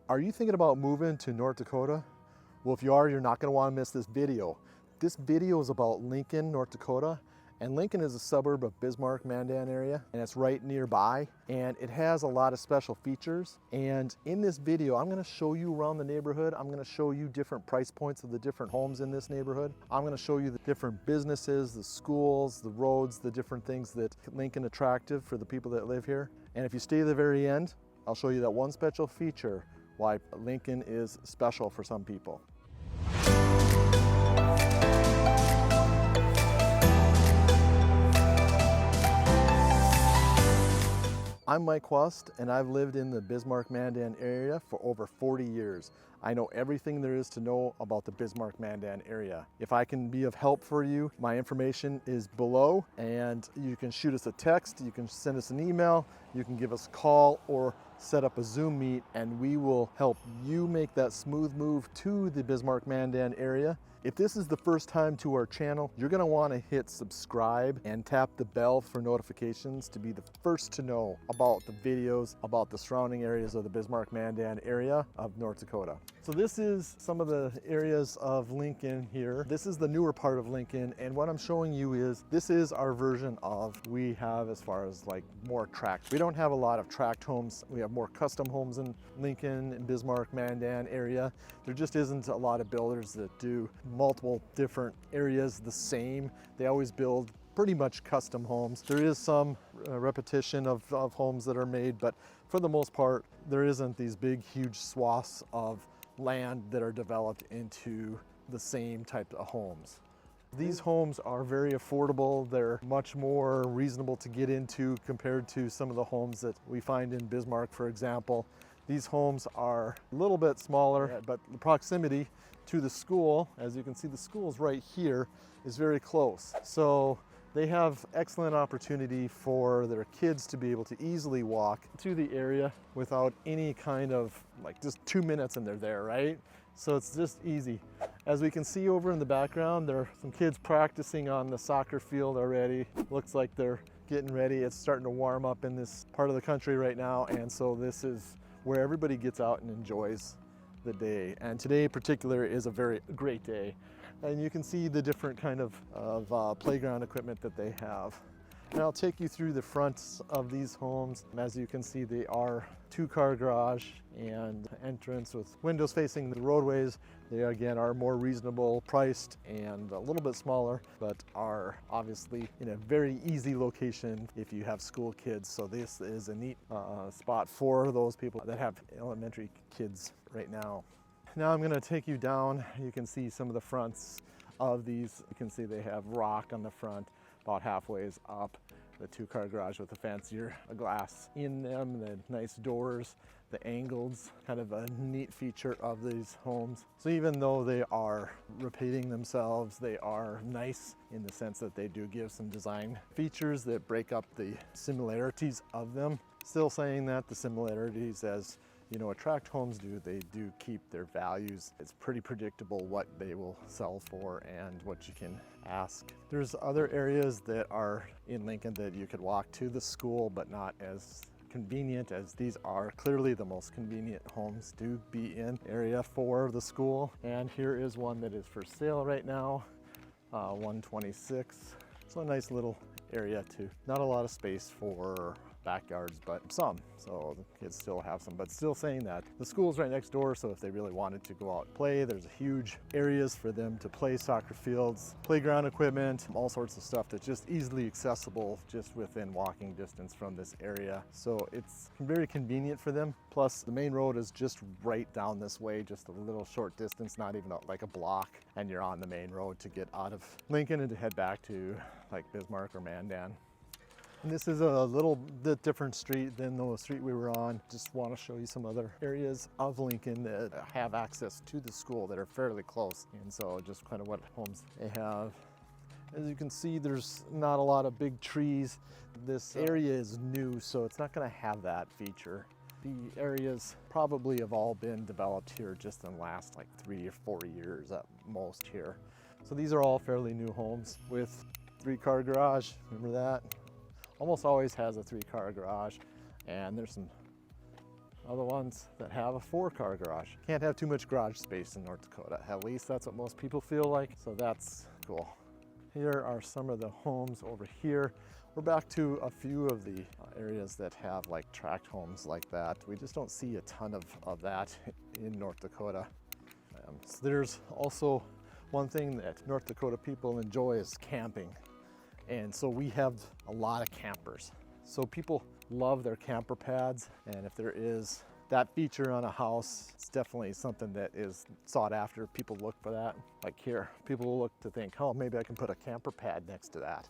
Are you thinking about moving to North Dakota? Well, if you are, you're not going to want to miss this video. This video is about Lincoln, North Dakota, and Lincoln is a suburb of Bismarck-Mandan area, and it's right nearby, and it has a lot of special features. And in this video, I'm going to show you around the neighborhood. I'm going to show you different price points of the different homes in this neighborhood. I'm going to show you the different businesses, the schools, the roads, the different things that make Lincoln attractive for the people that live here. And if you stay to the very end, I'll show you that one special feature why Lincoln is special for some people. I'm Mike West, and I've lived in the Bismarck-Mandan area for over 40 years. I know everything there is to know about the Bismarck-Mandan area. If I can be of help for you, my information is below, and you can shoot us a text, you can send us an email, you can give us a call, or set up a Zoom meet, and we will help you make that smooth move to the Bismarck-Mandan area. If this is the first time to our channel, you're going to want to hit subscribe and tap the bell for notifications to be the first to know about the videos about the surrounding areas of the Bismarck-Mandan area of North Dakota. So this is some of the areas of Lincoln here. This is the newer part of Lincoln, and what I'm showing you is this is our version of we have as far as like more tract. We don't have a lot of tract homes. We have more custom homes in Lincoln and Bismarck-Mandan area. There just isn't a lot of builders that do multiple different areas the same. They always build pretty much custom homes. There is some repetition of homes that are made, but for the most part, there isn't these big, huge swaths of land that are developed into the same type of homes. These homes are very affordable. They're much more reasonable to get into compared to some of the homes that we find in Bismarck, for example. These homes are a little bit smaller, but the proximity to the school, as you can see, the school is right here, is very close. So they have excellent opportunity for their kids to be able to easily walk to the area without any kind of, like, just 2 minutes and they're there, right? So it's just easy. As we can see over in the background, there are some kids practicing on the soccer field already. Looks like they're getting ready. It's starting to warm up in this part of the country right now, and so this is where everybody gets out and enjoys the day. And today in particular is a very great day. And you can see the different kind of playground equipment that they have. And I'll take you through the fronts of these homes. As you can see, they are 2-car garage and entrance with windows facing the roadways. They again are more reasonable priced and a little bit smaller, but are obviously in a very easy location if you have school kids. So this is a neat spot for those people that have elementary kids right now. Now I'm going to take you down. You can see some of the fronts of these. You can see they have rock on the front about halfway up. The 2-car garage with the fancier glass in them, the nice doors, the angles, kind of a neat feature of these homes. So even though they are repeating themselves, they are nice in the sense that they do give some design features that break up the similarities of them. Still saying that the similarities, as you know, tract homes do, they do keep their values. It's pretty predictable what they will sell for and what you can ask. There's other areas that are in Lincoln that you could walk to the school, but not as convenient as these are. Clearly the most convenient homes to be in area for the school. And here is one that is for sale right now, 126. So a nice little area too. Not a lot of space for backyards, but some, so the kids still have some. But still saying that the school's right next door, so if they really wanted to go out and play, there's huge areas for them to play, soccer fields, playground equipment, all sorts of stuff that's just easily accessible just within walking distance from this area. So it's very convenient for them. Plus the main road is just right down this way, just a little short distance, not even like a block, and you're on the main road to get out of Lincoln and to head back to like Bismarck or Mandan. And this is a little bit different street than the street we were on. Just want to show you some other areas of Lincoln that have access to the school that are fairly close. And so just kind of what homes they have. As you can see, there's not a lot of big trees. This area is new, so it's not going to have that feature. The areas probably have all been developed here just in the last like 3 or 4 years at most here. So these are all fairly new homes with 3-car garage. Remember that? Almost always has a 3-car garage, and there's some are the ones that have a 4-car garage. Can't have too much garage space in North Dakota. At least that's what most people feel like, so that's cool. Here are some of the homes over here. We're back to a few of the areas that have like tract homes like that. We just don't see a ton of that in North Dakota. So there's also one thing that North Dakota people enjoy is camping. And so we have a lot of campers. So people love their camper pads, and if there is that feature on a house, it's definitely something that is sought after. People look for that. Like here, people will look to think, oh, maybe I can put a camper pad next to that.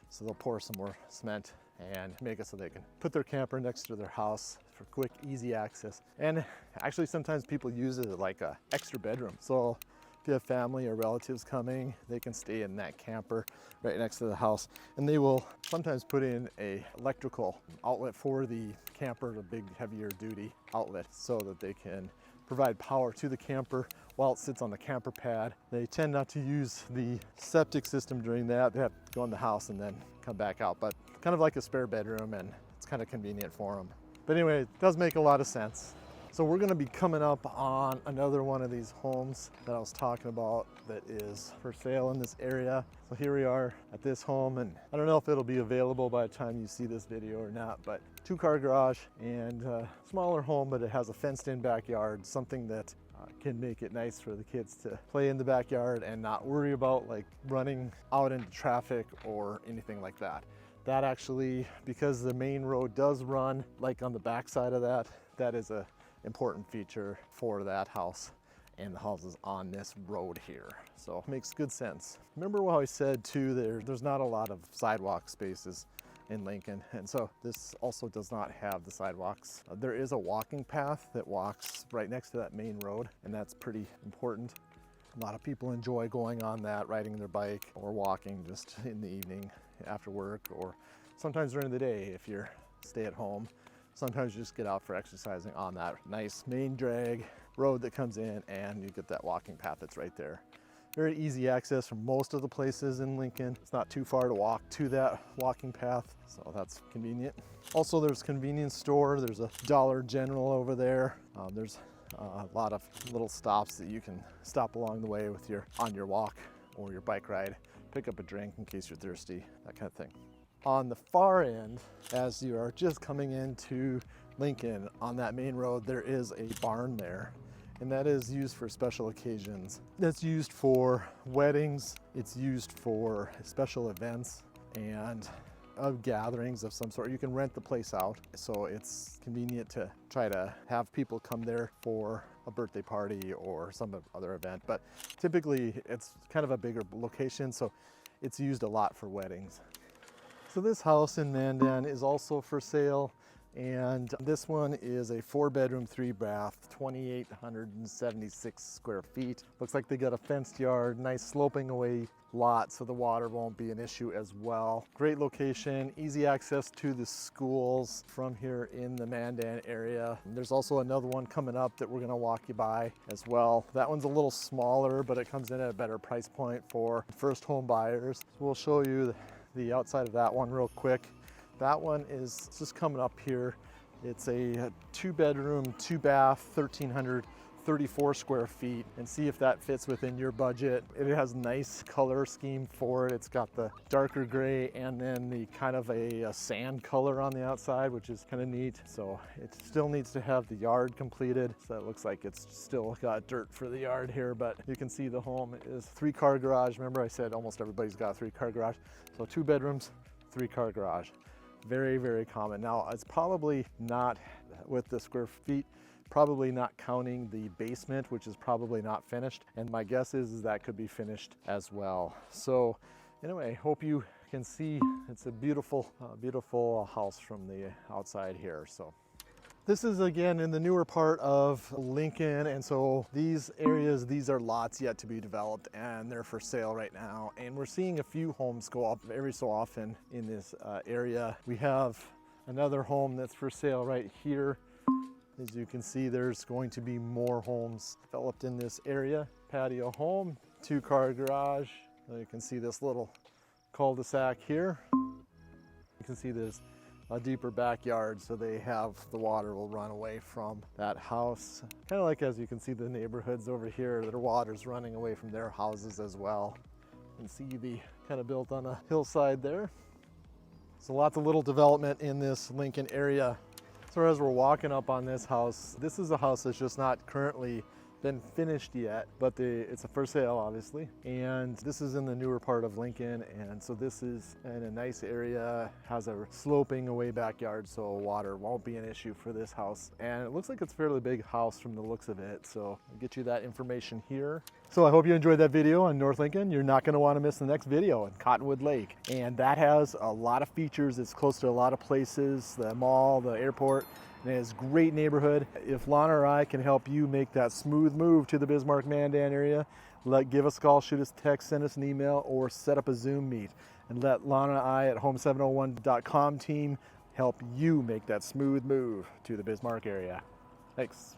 So they'll pour some more cement and make it so they can put their camper next to their house for quick, easy access. And actually sometimes people use it like an extra bedroom. So if you have family or relatives coming, they can stay in that camper right next to the house. And they will sometimes put in a electrical outlet for the camper, a big heavier duty outlet, so that they can provide power to the camper while it sits on the camper pad. They tend not to use the septic system during that. They have to go in the house and then come back out, but kind of like a spare bedroom, and it's kind of convenient for them. But anyway, it does make a lot of sense. So we're gonna be coming up on another one of these homes that I was talking about that is for sale in this area. So here we are at this home, and I don't know if it'll be available by the time you see this video or not, but 2-car garage and a smaller home, but it has a fenced in backyard, something that can make it nice for the kids to play in the backyard and not worry about like running out into traffic or anything like that. That actually, because the main road does run like on the back side of that, that is a important feature for that house and the houses on this road here. So it makes good sense. Remember how I said too, there's not a lot of sidewalk spaces in Lincoln, and so this also does not have the sidewalks. There is a walking path that walks right next to that main road, and that's pretty important. A lot of people enjoy going on that, riding their bike or walking just in the evening after work, or sometimes during the day if you're stay at home. Sometimes you just get out for exercising on that nice main drag road that comes in, and you get that walking path that's right there. Very easy access from most of the places in Lincoln. It's not too far to walk to that walking path, so that's convenient. Also, there's a convenience store. There's a Dollar General over there. There's a lot of little stops that you can stop along the way with on your walk or your bike ride. Pick up a drink in case you're thirsty, that kind of thing. On the far end, as you are just coming into Lincoln on that main road, there is a barn there, and that is used for special occasions. That's used for weddings, it's used for special events and gatherings of some sort. You can rent the place out, so it's convenient to try to have people come there for a birthday party or some other event. But typically it's kind of a bigger location, so it's used a lot for weddings. So this house in Mandan is also for sale, and this one is a 4-bedroom, 3-bath, 2,876 square feet. Looks like they got a fenced yard, nice sloping away lot, so the water won't be an issue as well. Great location, easy access to the schools from here in the Mandan area. And there's also another one coming up that we're gonna walk you by as well. That one's a little smaller, but it comes in at a better price point for first home buyers. So we'll show you the outside of that one real quick. That one is just coming up here. It's a 2-bedroom, 2-bath, 1,334 square feet, and see if that fits within your budget. It has nice color scheme for it. It's got the darker gray and then the kind of a sand color on the outside, which is kind of neat. So it still needs to have the yard completed. So it looks like it's still got dirt for the yard here, but you can see the home is 3-car garage. Remember I said almost everybody's got a 3-car garage. So 2 bedrooms, 3-car garage. Very, very common. Now it's probably not, with the square feet, probably not counting the basement, which is probably not finished. And my guess is that could be finished as well. So anyway, hope you can see it's a beautiful, beautiful house from the outside here. So this is again in the newer part of Lincoln, and so these areas, these are lots yet to be developed, and they're for sale right now. And we're seeing a few homes go up every so often in this area. We have another home that's for sale right here. As you can see, there's going to be more homes developed in this area. Patio home, 2-car garage. You can see this little cul-de-sac here. You can see there's a deeper backyard, so they have the water will run away from that house. Kind of like, as you can see, the neighborhoods over here, their water's running away from their houses as well. You can see the kind of built on a hillside there. So lots of little development in this Lincoln area. So as we're walking up on this is a house that's just not currently been finished yet, but it's a for sale, obviously. And this is in the newer part of Lincoln, and so this is in a nice area, has a sloping away backyard, so water won't be an issue for this house. And it looks like it's a fairly big house from the looks of it, so I'll get you that information here. So I hope you enjoyed that video on North Lincoln. You're not going to want to miss the next video in Cottonwood Lake, and that has a lot of features. It's close to a lot of places, the mall, the airport. And it's a great neighborhood. If Lana or I can help you make that smooth move to the Bismarck-Mandan area, give us a call, shoot us a text, send us an email, or set up a Zoom meet. And let Lana and I at home701.com team help you make that smooth move to the Bismarck area. Thanks.